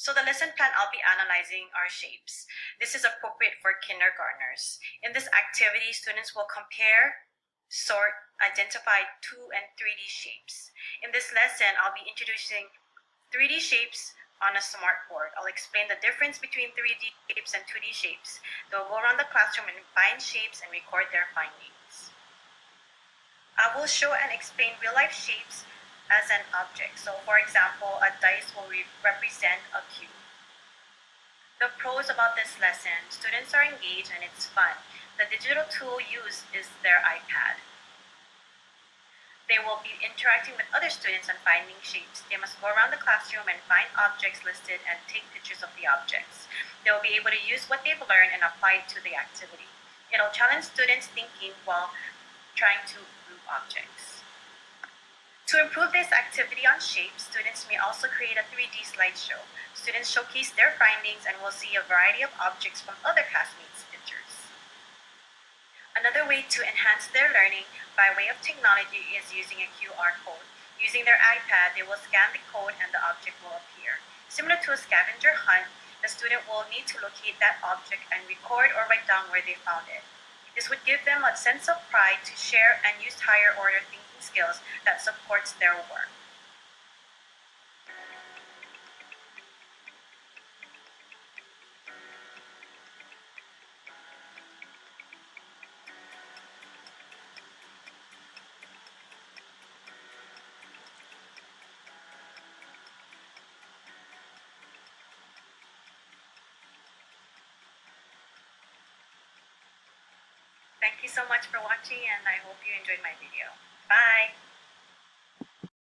So the lesson plan, I'll be analyzing our shapes. This is appropriate for kindergartners. In this activity, students will compare, sort, identify 2 and 3D shapes. In this lesson, I'll be introducing 3D shapes on a smartboard. I'll explain the difference between 3D shapes and 2D shapes. They'll go around the classroom and find shapes and record their findings. I will show and explain real-life shapes as an object. So for example, a dice will represent a cube. The pros about this lesson: students are engaged and it's fun. The digital tool used is their iPad. They will be interacting with other students and finding shapes. They must go around the classroom and find objects listed and take pictures of the objects. They will be able to use what they've learned and apply it to the activity. It'll challenge students' thinking while trying to group objects. To improve this activity on shapes, students may also create a 3D slideshow. Students showcase their findings and will see a variety of objects from other classmates' pictures. Another way to enhance their learning by way of technology is using a QR code. Using their iPad, they will scan the code and the object will appear. Similar to a scavenger hunt, the student will need to locate that object and record or write down where they found it. This would give them a sense of pride to share and use higher order thinking skills that supports their work. Thank you so much for watching, and I hope you enjoyed my video. Bye!